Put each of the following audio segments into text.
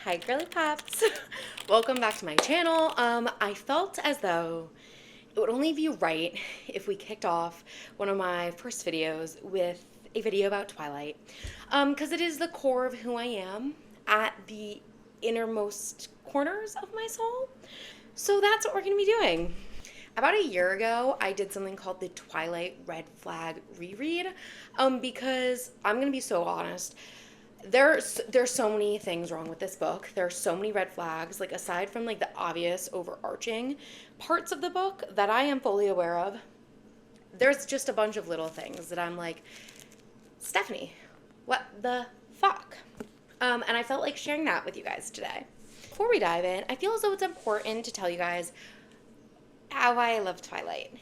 Hi girly pops. Welcome back to my channel. I felt as though it would only be right if we kicked off one of my first videos with a video about Twilight. Because it is the core of who I am at the innermost corners of my soul. So that's what we're going to be doing. About a year ago, I did something called the Twilight Red Flag reread, because I'm going to be so honest, there's so many things wrong with this book. There are so many red flags, like aside from like the obvious overarching parts of the book that I am fully aware of, there's just a bunch of little things that I'm like, Stephanie, what the fuck? And I felt like sharing that with you guys today. Before we dive in, I feel as though it's important to tell you guys how I love Twilight.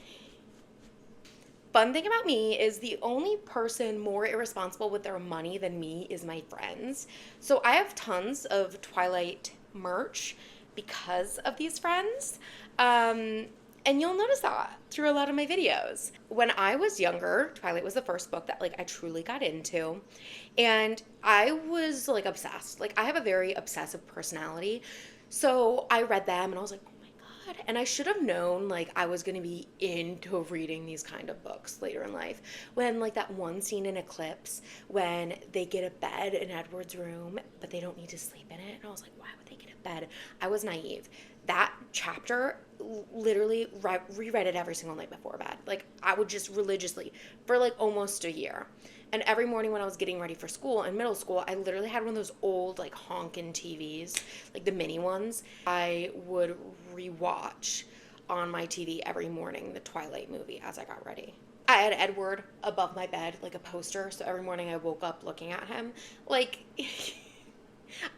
Fun thing about me is the only person more irresponsible with their money than me is my friends. So I have tons of Twilight merch because of these friends. And you'll notice that through a lot of my videos. When I was younger, Twilight was the first book that like I truly got into. And I was like obsessed. Like I have a very obsessive personality. So I read them and I was like, and I should have known like I was going to be into reading these kind of books later in life. When like that one scene in Eclipse when they get a bed in Edward's room but they don't need to sleep in it, and I was like, why would they get a bed? I was naive. That chapter, literally reread it every single night before bed. Like I would just religiously for like almost a year. And every morning when I was getting ready for school in middle school, I literally had one of those old like honkin' TVs, like the mini ones. I would rewatch on my TV every morning the Twilight movie as I got ready. I had Edward above my bed like a poster, so every morning I woke up looking at him. Like,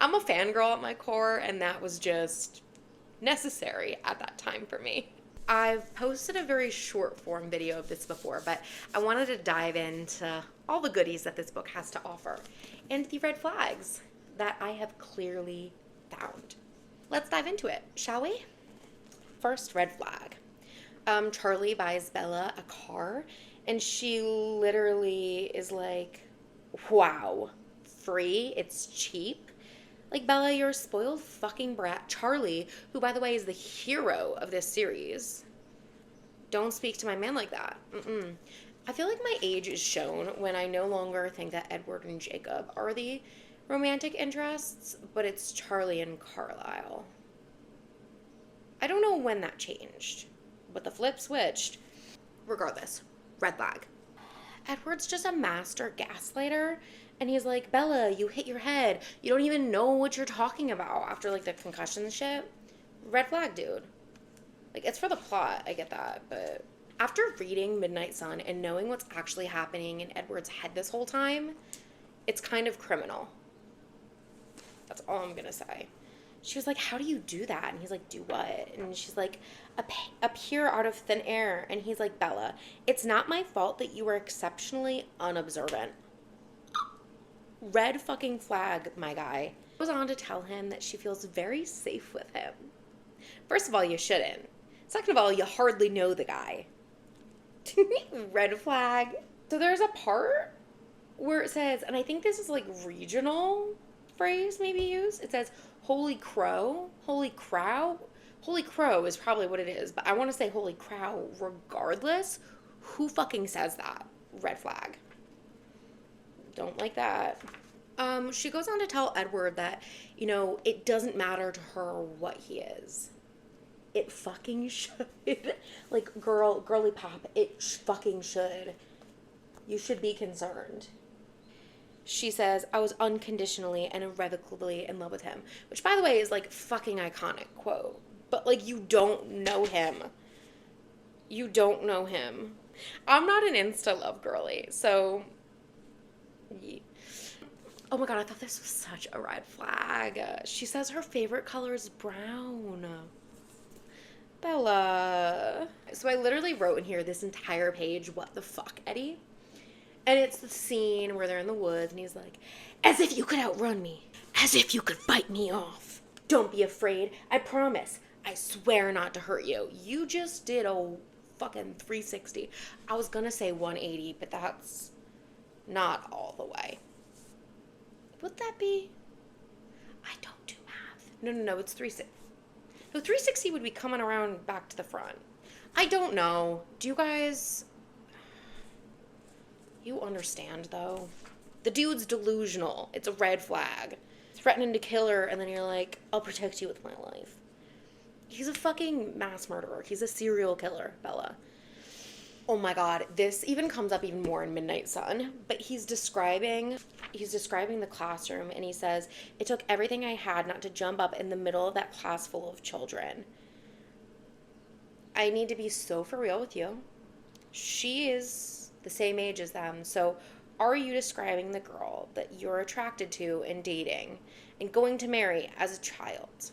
I'm a fangirl at my core, and that was just necessary at that time for me. I've posted a very short form video of this before, but I wanted to dive into all the goodies that this book has to offer and the red flags that I have clearly found. Let's dive into it, shall we? First red flag. Charlie buys Bella a car and she literally is like, wow, free, it's cheap. Like, Bella, you're a spoiled fucking brat. Charlie, who, by the way, is the hero of this series, don't speak to my man like that. I feel like my age is shown when I no longer think that Edward and Jacob are the romantic interests, but it's Charlie and Carlisle. I don't know when that changed, but the flip switched. Regardless, red flag. Edward's just a master gaslighter. And he's like, Bella, you hit your head. You don't even know what you're talking about after, like, the concussion shit. Red flag, dude. Like, it's for the plot. I get that. But after reading Midnight Sun and knowing what's actually happening in Edward's head this whole time, it's kind of criminal. That's all I'm going to say. She was like, how do you do that? And he's like, do what? And she's like, appear out of thin air. And he's like, Bella, it's not my fault that you were exceptionally unobservant. Red fucking flag, my guy. Goes on to tell him that she feels very safe with him. First of all, you shouldn't. Second of all, you hardly know the guy. Red flag. So there's a part where it says, and I think this is like regional phrase maybe used. It says, holy crow. Holy crow. Holy crow is probably what it is, but I want to say holy crow regardless. Who fucking says that? Red flag. Don't like that. She goes on to tell Edward that, you know, it doesn't matter to her what he is. It fucking should. Like, girly pop, it fucking should. You should be concerned. She says, I was unconditionally and irrevocably in love with him. Which, by the way, is, like, fucking iconic quote. But, like, you don't know him. You don't know him. I'm not an insta-love girly, so... Oh my god, I thought this was such a red flag. She says her favorite color is brown. Bella. So I literally wrote in here this entire page, what the fuck, Eddie? And it's the scene where they're in the woods and he's like, as if you could outrun me. As if you could fight me off. Don't be afraid. I promise. I swear not to hurt you. You just did a fucking 360. I was gonna say 180, but that's... not all the way. Would that be? I don't do No, it's 360. No, 360 would be coming around back to the front. I don't know. Do you guys... You understand, though. The dude's delusional. It's a red flag. Threatening to kill her, and then you're like, I'll protect you with my life. He's a fucking mass murderer. He's a serial killer, Bella. Oh my god, this even comes up even more in Midnight Sun, but he's describing the classroom, and he says, it took everything I had not to jump up in the middle of that class full of children. I need to be so for real with you. She is the same age as them, so are you describing the girl that you're attracted to and dating and going to marry as a child?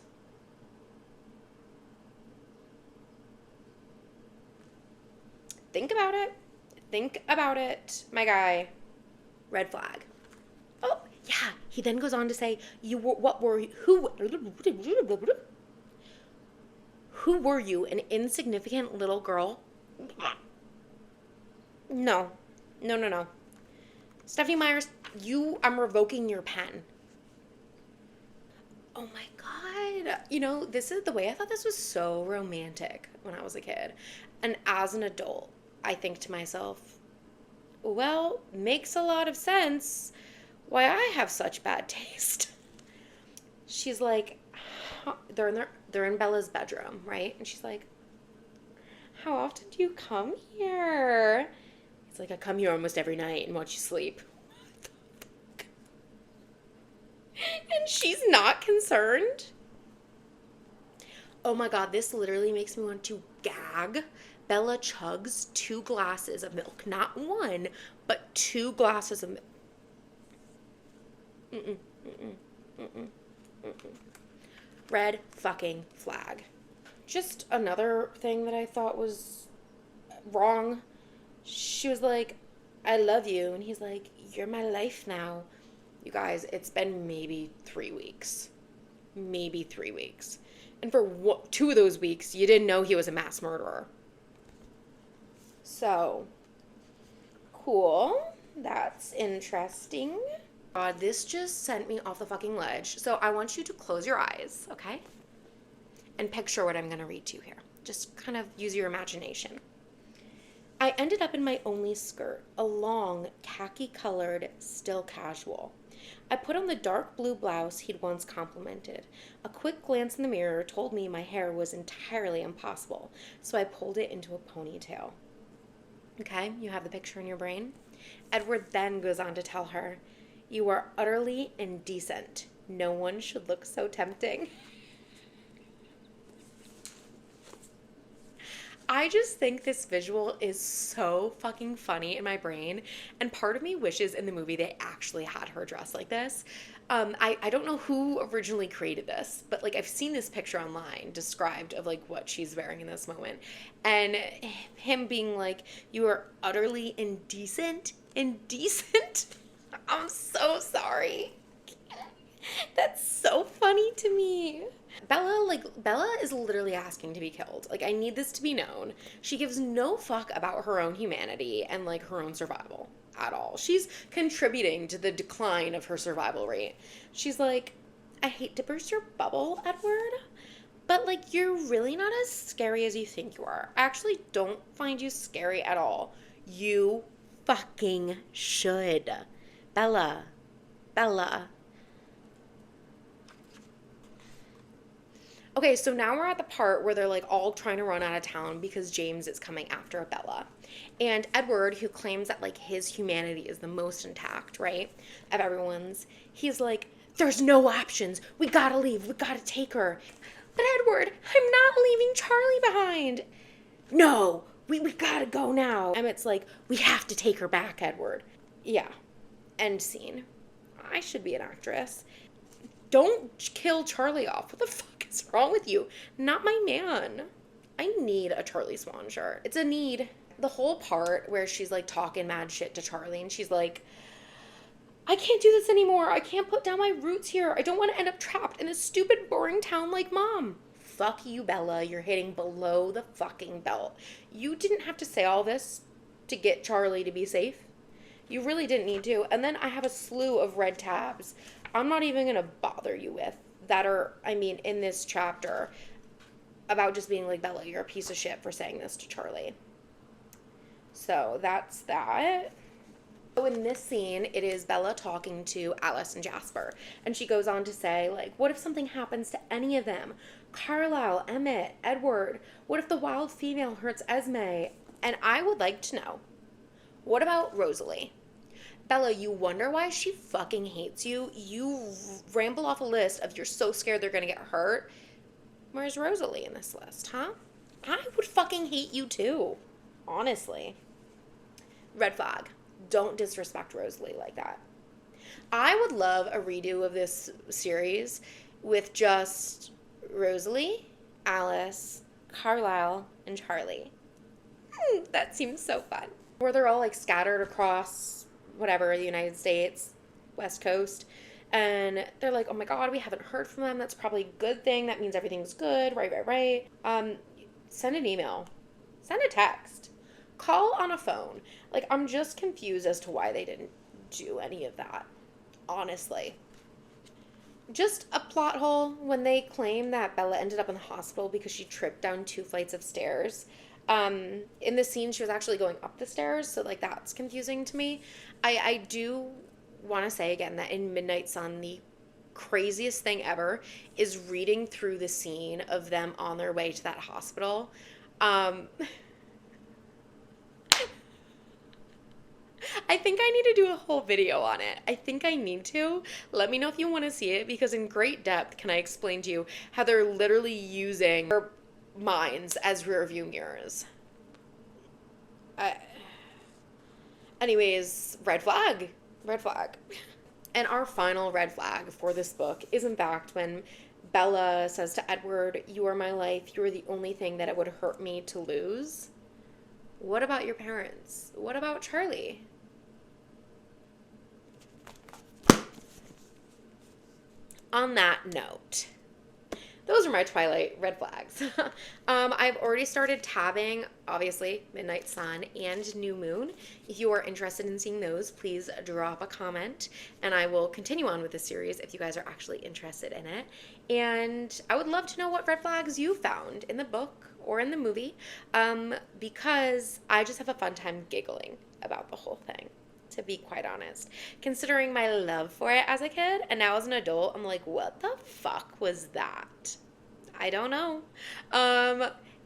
Think about it. Think about it, my guy. Red flag. Oh, yeah. He then goes on to say, who were you, an insignificant little girl? No. Stephanie Myers, I'm revoking your pen. Oh my god. You know, this is the way I thought this was so romantic when I was a kid. And as an adult, I think to myself, well, makes a lot of sense why I have such bad taste. She's like, they're in Bella's bedroom, right? And she's like, how often do you come here? It's like, I come here almost every night and watch you sleep. What the fuck? And she's not concerned? Oh my god, this literally makes me want to gag. Bella chugs 2 glasses of milk. Not 1, but 2 glasses of milk. Red fucking flag. Just another thing that I thought was wrong. She was like, I love you. And he's like, you're my life now. You guys, it's been maybe 3 weeks. Maybe 3 weeks. And for 2 of those weeks, you didn't know he was a mass murderer. So, cool. That's interesting. God, this just sent me off the fucking ledge. So I want you to close your eyes, okay? And picture what I'm going to read to you here. Just kind of use your imagination. I ended up in my only skirt, a long, khaki-colored, still casual. I put on the dark blue blouse he'd once complimented. A quick glance in the mirror told me my hair was entirely impossible, so I pulled it into a ponytail. Okay, you have the picture in your brain? Edward then goes on to tell her, you are utterly indecent. No one should look so tempting. I just think this visual is so fucking funny in my brain, and part of me wishes in the movie they actually had her dressed like this. I don't know who originally created this, but like I've seen this picture online described of like what she's wearing in this moment, and him being like, you are utterly indecent. I'm so sorry. That's so funny to me. Bella is literally asking to be killed. Like, I need this to be known. She gives no fuck about her own humanity and, like, her own survival at all. She's contributing to the decline of her survival rate. She's like, I hate to burst your bubble, Edward, but, like, you're really not as scary as you think you are. I actually don't find you scary at all. You fucking should. Bella. Okay, so now we're at the part where they're like all trying to run out of town because James is coming after Bella. And Edward, who claims that like his humanity is the most intact, right, of everyone's, he's like, there's no options. We gotta leave. We gotta take her. But Edward, I'm not leaving Charlie behind. No, we gotta go now. Emmett's like, we have to take her back, Edward. Yeah, end scene. I should be an actress. Don't kill Charlie off. What the fuck is wrong with you? Not my man. I need a Charlie Swan shirt. It's a need. The whole part where she's like talking mad shit to Charlie and she's like, I can't do this anymore. I can't put down my roots here. I don't want to end up trapped in a stupid, boring town like Mom. Fuck you, Bella. You're hitting below the fucking belt. You didn't have to say all this to get Charlie to be safe. You really didn't need to. And then I have a slew of red tabs I'm not even going to bother you with. that are, I mean, in this chapter about just being like, Bella, you're a piece of shit for saying this to Charlie. So that's that. So in this scene, it is Bella talking to Alice and Jasper. And she goes on to say, like, what if something happens to any of them? Carlisle, Emmett, Edward. What if the wild female hurts Esme? And I would like to know, what about Rosalie? Bella, you wonder why she fucking hates you? You ramble off a list of you're so scared they're gonna get hurt. Where's Rosalie in this list, huh? I would fucking hate you too. Honestly. Red flag. Don't disrespect Rosalie like that. I would love a redo of this series with just Rosalie, Alice, Carlisle, and Charlie. That seems so fun. Where they're all like scattered across whatever, the United States, West Coast. And they're like, oh my God, we haven't heard from them. That's probably a good thing. That means everything's good. Right. Send an email. Send a text. Call on a phone. Like, I'm just confused as to why they didn't do any of that. Honestly. Just a plot hole when they claim that Bella ended up in the hospital because she tripped down 2 flights of stairs. In the scene, she was actually going up the stairs, so, like, that's confusing to me. I do want to say again that in Midnight Sun, the craziest thing ever is reading through the scene of them on their way to that hospital. I think I need to do a whole video on it. I think I need to. Let me know if you want to see it, because in great depth can I explain to you how they're literally using their minds as rear view mirrors. Anyways, red flag. Red flag. And our final red flag for this book is in fact when Bella says to Edward, you are my life. You are the only thing that it would hurt me to lose. What about your parents? What about Charlie? On that note, those are my Twilight red flags. I've already started tabbing, obviously, Midnight Sun and New Moon. If you are interested in seeing those, please drop a comment, and I will continue on with the series if you guys are actually interested in it. And I would love to know what red flags you found in the book or in the movie, because I just have a fun time giggling about the whole thing, to be quite honest. Considering my love for it as a kid, and now as an adult, I'm like, what the fuck was that? I don't know.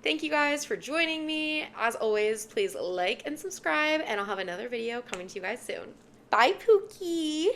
Thank you guys for joining me. As always, please like and subscribe, and I'll have another video coming to you guys soon. Bye, Pookie!